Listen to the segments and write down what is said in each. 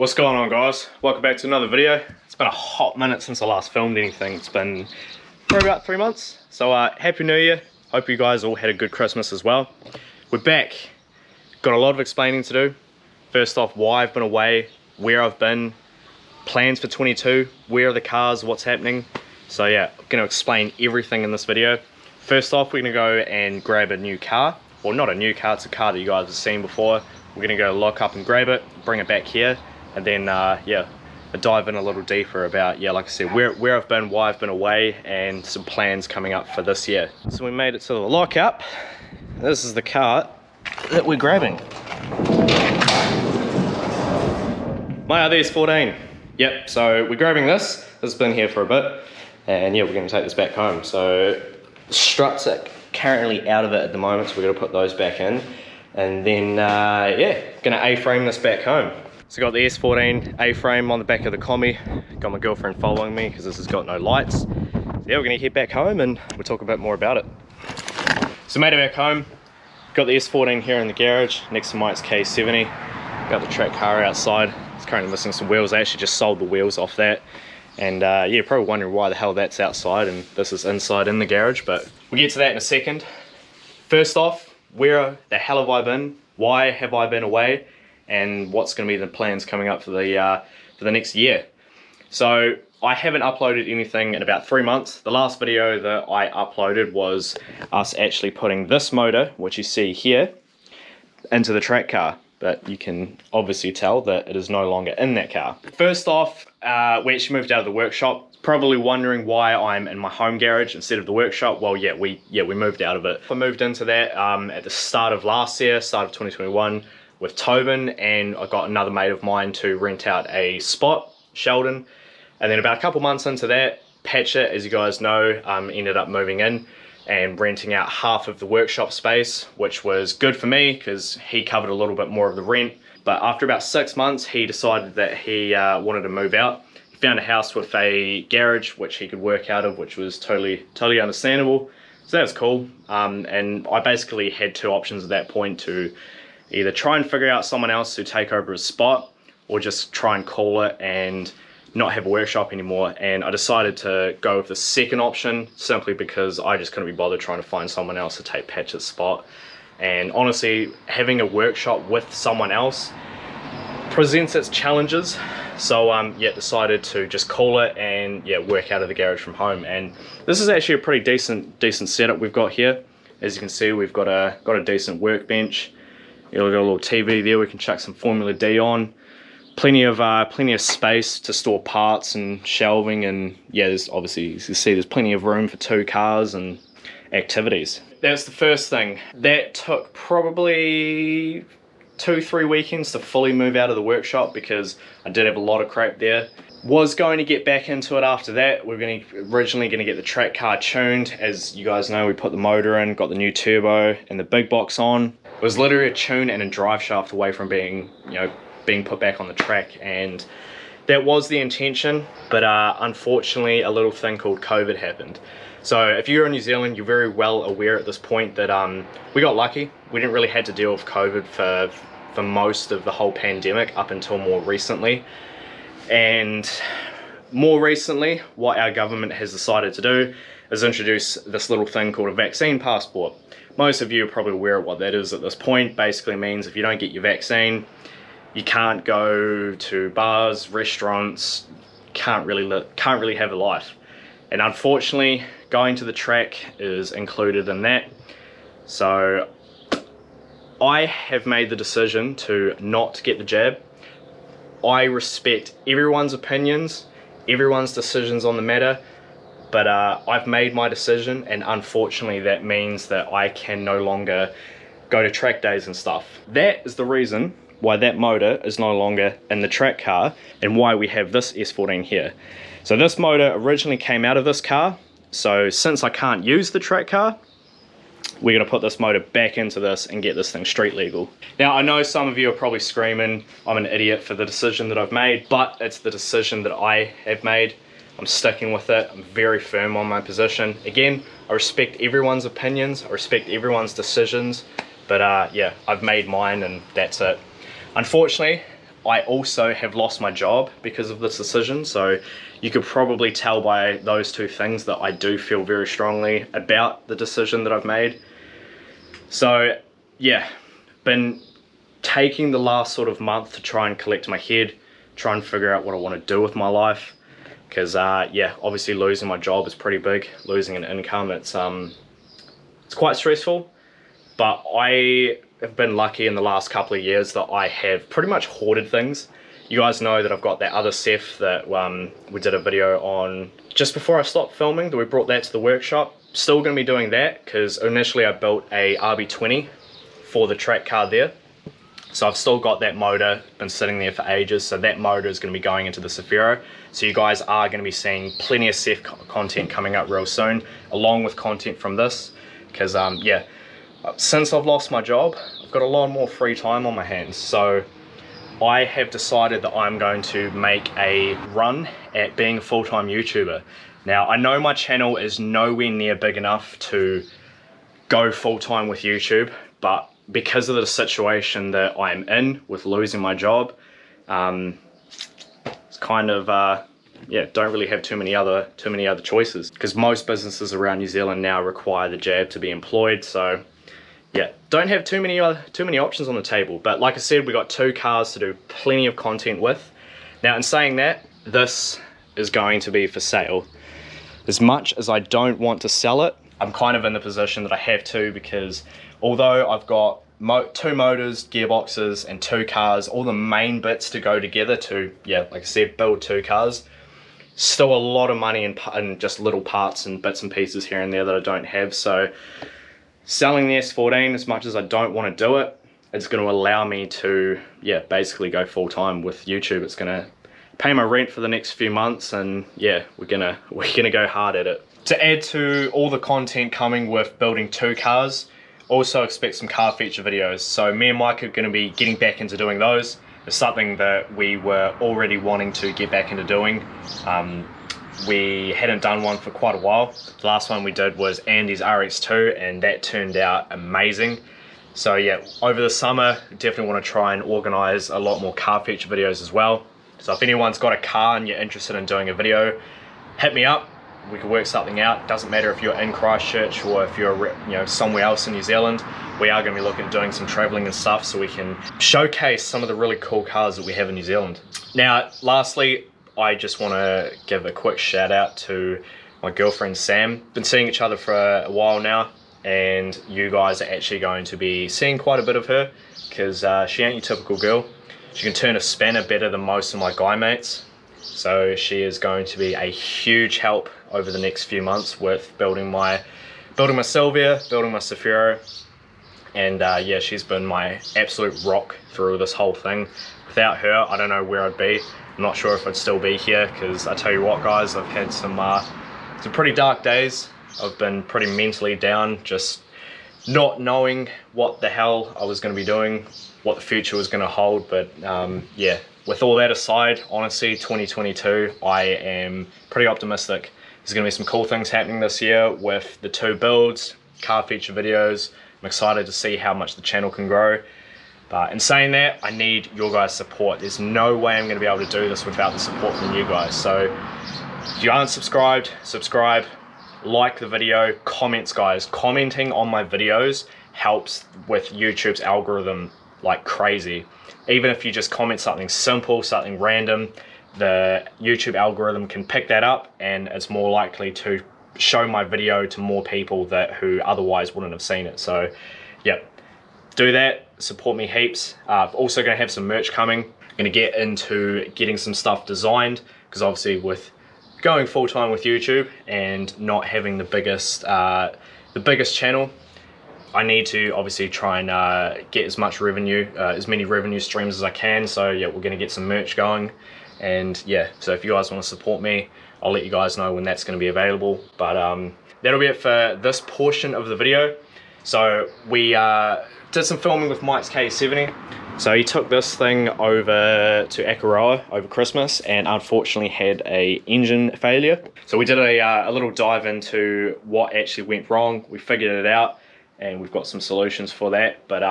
What's going on, guys? Welcome back to another video. It's been a hot minute since I last filmed anything. It's been probably about 3 months. So Happy New Year. Hope you guys all had a good Christmas as well. We're back. Got a lot of explaining to do. First off, why I've been away, where I've been, plans for 22, where are the cars, what's happening. So yeah, I'm going to explain everything in this video. First off, we're going to go and grab a new car. Well, not a new car, it's a car that you guys have seen before. We're going to go lock up and grab it, bring it back here. And then, yeah, dive in a little deeper about, yeah, like I said, where I've been, why I've been away, and some plans coming up for this year. So we made it to the lockup. This is the car that we're grabbing. My RS14. Yep, so we're grabbing this. This has been here for a bit. And yeah, we're going to take this back home. So the struts are currently out of it at the moment, so we're going to put those back in. And then, yeah, going to A-frame this back home. So got the S14 A-frame on the back of the Combi. Got my girlfriend following me because this has got no lights. So yeah, we're gonna head back home and we'll talk a bit more about it. So made it back home. Got the S14 here in the garage next to Mike's K70. Got the track car outside. It's currently missing some wheels. I actually just sold the wheels off that. And yeah, probably wondering why the hell that's outside and this is inside in the garage, but we'll get to that in a second. First off, where the hell have I been? Why have I been away? And what's going to be the plans coming up for the next year. So I haven't uploaded anything in about 3 months. The last video that I uploaded was us actually putting this motor, which you see here, into the track car. But you can obviously tell that it is no longer in that car. First off, we actually moved out of the workshop. Probably wondering why I'm in my home garage instead of the workshop. Well, yeah, we moved out of it. I moved into that at the start of last year, start of 2021. With Tobin, and I got another mate of mine to rent out a spot, Sheldon, and then about a couple months into that, Patchett, as you guys know, ended up moving in and renting out half of the workshop space, which was good for me because he covered a little bit more of the rent. But after about 6 months, he decided that he wanted to move out. He found a house with a garage which he could work out of, which was totally understandable. So that was cool. And I basically had two options at that point: to either try and figure out someone else to take over his spot, or just try and call it and not have a workshop anymore. And I decided to go with the second option simply because I just couldn't be bothered trying to find someone else to take Patchett's spot. And honestly, having a workshop with someone else presents its challenges. So yeah, decided to just call it and yeah, work out of the garage from home. And this is actually a pretty decent setup we've got here. As you can see, we've got a decent workbench. We've got a little TV there, we can chuck some Formula D on. Plenty of space to store parts and shelving, and yeah, there's obviously, you can see there's plenty of room for 2 cars and activities. That's the first thing. That took probably 2-3 weekends to fully move out of the workshop because I did have a lot of crap there. Was going to get back into it after that. We're originally going to get the track car tuned. As you guys know, we put the motor in, got the new turbo and the big box on. It was literally a tune and a drive shaft away from being put back on the track, and that was the intention. But unfortunately, a little thing called COVID happened. So if you're in New Zealand, you're very well aware at this point that we got lucky. We didn't really have to deal with COVID for most of the whole pandemic up until more recently. And more recently, what our government has decided to do is introduce this little thing called a vaccine passport. Most of you are probably aware of what that is at this point. Basically means if you don't get your vaccine, you can't go to bars, restaurants, can't really have a life. And unfortunately, going to the track is included in that. So I have made the decision to not get the jab. I respect everyone's opinions, everyone's decisions on the matter, but I've made my decision, and unfortunately that means that I can no longer go to track days and stuff. That is the reason why that motor is no longer in the track car and why we have this S14 here. So this motor originally came out of this car, so since I can't use the track car, we're going to put this motor back into this and get this thing street legal. Now, I know some of you are probably screaming I'm an idiot for the decision that I've made, but it's the decision that I have made. I'm sticking with it. I'm very firm on my position. Again, I respect everyone's opinions, I respect everyone's decisions, but yeah, I've made mine and that's it. Unfortunately, I also have lost my job because of this decision, so you could probably tell by those two things that I do feel very strongly about the decision that I've made. So yeah, been taking the last sort of month to try and collect my head, try and figure out what I want to do with my life, because yeah, obviously losing my job is pretty big. Losing an income, it's quite stressful, but I have been lucky in the last couple of years that I have pretty much hoarded things. You guys know that I've got that other Ceph that we did a video on just before I stopped filming, that we brought that to the workshop. Still going to be doing that, because initially I built a RB20 for the track car there. So I've still got that motor, been sitting there for ages, so that motor is going to be going into the Cephiro. So you guys are going to be seeing plenty of Ceph content coming up real soon, along with content from this, because yeah, since I've lost my job, I've got a lot more free time on my hands. So I have decided that I'm going to make a run at being a full-time YouTuber. Now, I know my channel is nowhere near big enough to go full-time with YouTube, but because of the situation that I'm in with losing my job, it's kind of yeah, don't really have too many other choices, because most businesses around New Zealand now require the jab to be employed. So yeah, don't have too many options on the table. But like I said, we got 2 cars to do plenty of content with. Now, in saying that, this is going to be for sale. As much as I don't want to sell it, I'm kind of in the position that I have to, because although I've got 2 motors, gearboxes, and 2 cars, all the main bits to go together to, yeah, like I said, build 2 cars, still a lot of money in just little parts and bits and pieces here and there that I don't have. So selling the S14, as much as I don't want to do it, it's going to allow me to, yeah, basically go full-time with YouTube. It's going to pay my rent for the next few months, and yeah, we're gonna go hard at it. To add to all the content coming with building 2 cars, also expect some car feature videos. So me and Mike are going to be getting back into doing those. It's something that we were already wanting to get back into doing. We hadn't done one for quite a while. The last one we did was Andy's RX2, and that turned out amazing. So yeah, over the summer, definitely want to try and organize a lot more car feature videos as well. So if anyone's got a car and you're interested in doing a video, hit me up. We can work something out. Doesn't matter if you're in Christchurch or if you're, you know, somewhere else in New Zealand. We are going to be looking at doing some traveling and stuff, so we can showcase some of the really cool cars that we have in New Zealand. Now, lastly, I just want to give a quick shout out to my girlfriend Sam. Been seeing each other for a while now, and you guys are actually going to be seeing quite a bit of her, because she ain't your typical girl. She can turn a spanner better than most of my guy mates. So she is going to be a huge help over the next few months with building my Sylvia, building my Cephiro, and yeah, she's been my absolute rock through this whole thing. Without her, I don't know where I'd be. I'm not sure if I'd still be here, because I tell you what, guys, I've had some pretty dark days. I've been pretty mentally down, just not knowing what the hell I was going to be doing, what the future was going to hold. But yeah, with all that aside, honestly, 2022, I am pretty optimistic. There's going to be some cool things happening this year with the 2 builds, car feature videos. I'm excited to see how much the channel can grow. But in saying that, I need your guys' support. There's no way I'm going to be able to do this without the support from you guys. So if you aren't subscribed, subscribe, like the video, comments, guys. Commenting on my videos helps with YouTube's algorithm like crazy. Even if you just comment something simple, something random, the YouTube algorithm can pick that up, and it's more likely to show my video to more people who otherwise wouldn't have seen it. So yep, do that, support me heaps. Also going to have some merch coming. I'm going to get into getting some stuff designed, because obviously with going full-time with YouTube and not having the biggest channel, I need to obviously try and get as much revenue, as many revenue streams as I can. So yeah, we're going to get some merch going, and yeah, so if you guys want to support me, I'll let you guys know when that's going to be available. But that'll be it for this portion of the video. So we did some filming with Mike's K70. So he took this thing over to Akaroa over Christmas and unfortunately had a engine failure. So we did a little dive into what actually went wrong. We figured it out, and we've got some solutions for that. But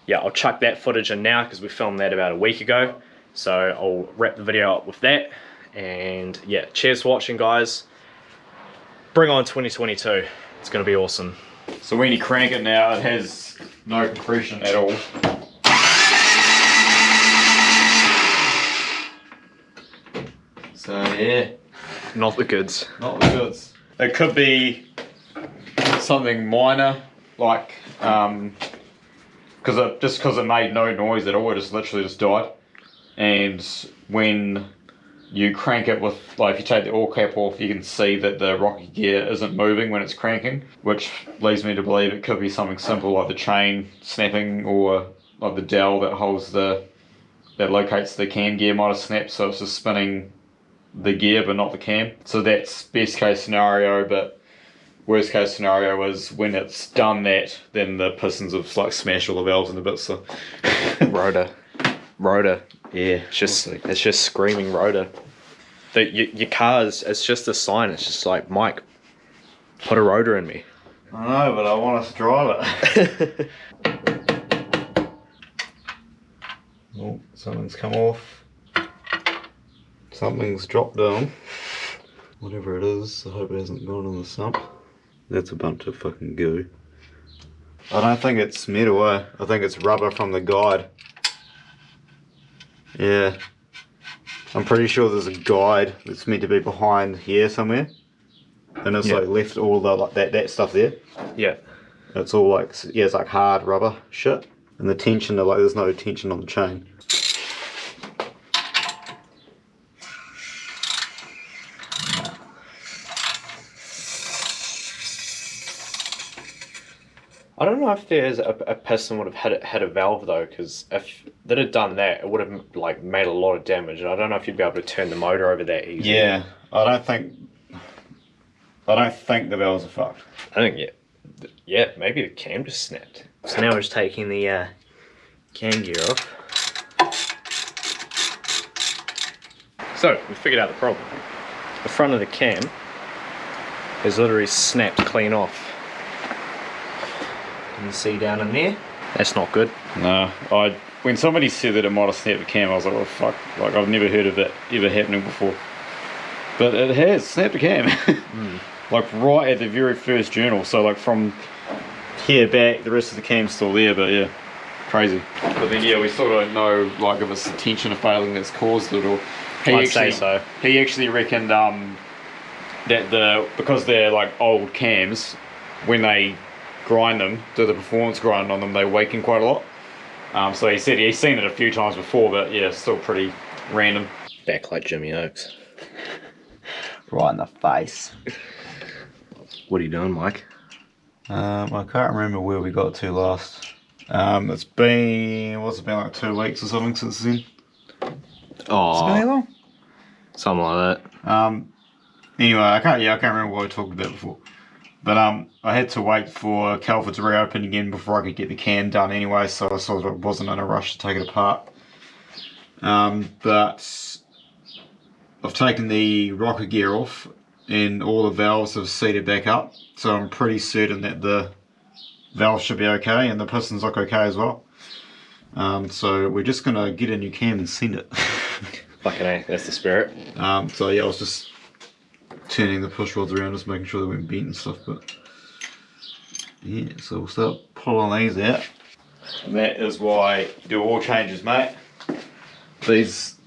yeah, I'll chuck that footage in now because we filmed that about a week ago. So I'll wrap the video up with that. And yeah, cheers for watching, guys. Bring on 2022. It's going to be awesome. So when you crank it now, it has no compression at all. So yeah. Not the goods. Not the goods. It could be something minor, like, just because it made no noise at all, it just literally just died. And when you crank it with, like, if you take the oil cap off, you can see that the rocket gear isn't moving when it's cranking, which leads me to believe it could be something simple like the chain snapping, or like the dowel that holds that locates the cam gear might have snapped, so it's just spinning the gear but not the cam. So that's best case scenario, but worst case scenario is when it's done that, then the pistons have like smashed all the valves in the bits. So Rotor. yeah, It's just screaming rotor. Your car's, it's just a sign. It's just like, Mike, put a rotor in me. I know, but I want us to drive it. Oh, something's come off. Something's dropped down. Whatever it is, I hope it hasn't gone in the sump. That's a bunch of fucking goo. I don't think it's metal, I think it's rubber from the guide. Yeah. I'm pretty sure there's a guide that's meant to be behind here somewhere. And it's like left all the like that stuff there. Yeah. It's all like, yeah, it's like hard rubber shit. And the tension, like there's no tension on the chain. I don't know if there's a piston would have hit a valve though, because if they'd have done that, it would have like made a lot of damage. And I don't know if you'd be able to turn the motor over that easily. Yeah, I don't think the valves are fucked. I think yeah, maybe the cam just snapped. So now we're just taking the cam gear off. So we figured out the problem. The front of the cam is literally snapped clean off. You can see down in there. That's not good. No, when somebody said that it might have snapped the cam, I was like, oh fuck, like I've never heard of it ever happening before. But it has snapped the cam. Like right at the very first journal, so like from here back, the rest of the cam's still there, but yeah, crazy. But then yeah, we still don't know like if it's the tension failing that's caused it, or I'd say so. He actually reckoned that because they're like old cams, when they grind them, do the performance grind on them, they waken quite a lot. So he said he's seen it a few times before, but yeah, still pretty random. Back like Jimmy Oaks. Right in the face. What are you doing, Mike? I can't remember where we got to last. It's been like 2 weeks or something since then. Oh, It's been that long? Something like that. Anyway, I can't remember what we talked about before. But I had to wait for Calford to reopen again before I could get the cam done anyway, so I sort of wasn't in a rush to take it apart. But I've taken the rocker gear off and all the valves have seated back up, so I'm pretty certain that the valves should be okay and the pistons look okay as well. So we're just going to get a new cam and send it. Fucking A, that's the spirit. So yeah, I was just turning the push rods around, just making sure they weren't bent and stuff, but yeah, so we'll start pulling these out. And that is why you do oil changes, mate. These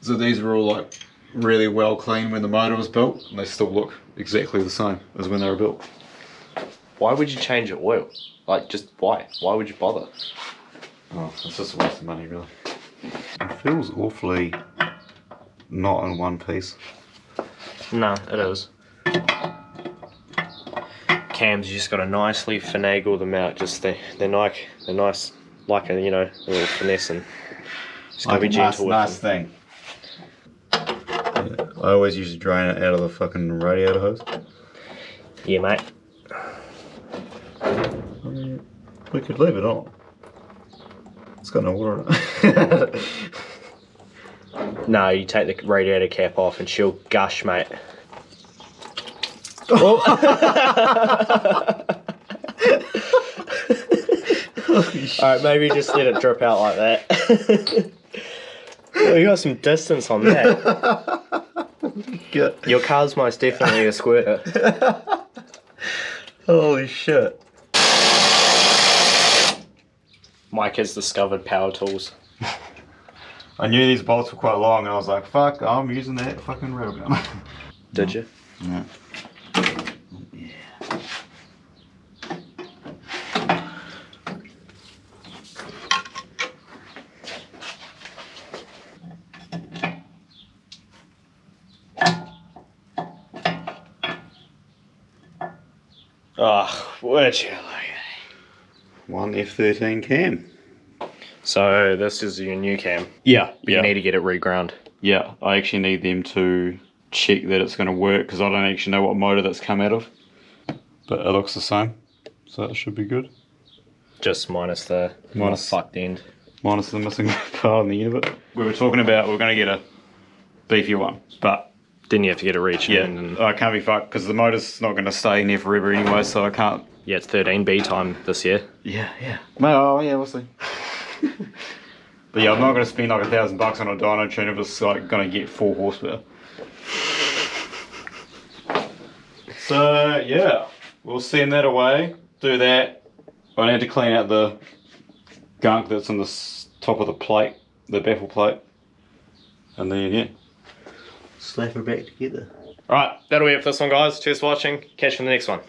were all like really well cleaned when the motor was built, and they still look exactly the same as when they were built. Why would you change your oil? Like, just why? Why would you bother? Oh, it's just a waste of money, really. It feels awfully not in one piece. No, it is. Cams, you just got to nicely finagle them out. Just they're nice, like a, you know, a little finesse, and just gotta Like be a gentle nice with them. thing. Yeah, I always used to drain it out of the fucking radiator hose. Yeah, mate. We could leave it on. It's got no water in it. No, you take the radiator cap off and she'll gush, mate. Oh. Alright, maybe just let it drip out like that. Well, you got some distance on that. Good. Your car's most definitely a squirter. Holy shit. Mike has discovered power tools. I knew these bolts were quite long and I was like, fuck, I'm using that fucking railgun. Did you? Yeah. Oh, would you look at it? One F13 cam. So this is your new cam. Yeah, But you need to get it reground. Yeah, I actually need them to check that it's going to work because I don't actually know what motor that's come out of. But it looks the same, so it should be good. Just minus the fucked end. Minus the missing part on the end of it. We were talking about we're going to get a beefier one, but Then you have to get it reached yeah, in. And, I can't be fucked because the motor's not going to stay in there forever anyway, so I can't. yeah, it's 13B time this year. Yeah. Well, yeah, we'll see. But yeah, I'm not going to spend like $1,000 on a dyno tune if it's like going to get 4 horsepower. So yeah, we'll send that away, do that. I need to clean out the gunk that's on the top of the plate, the baffle plate. And then yeah. Slap her back together. Alright, that'll be it for this one, guys. Cheers for watching. Catch you in the next one.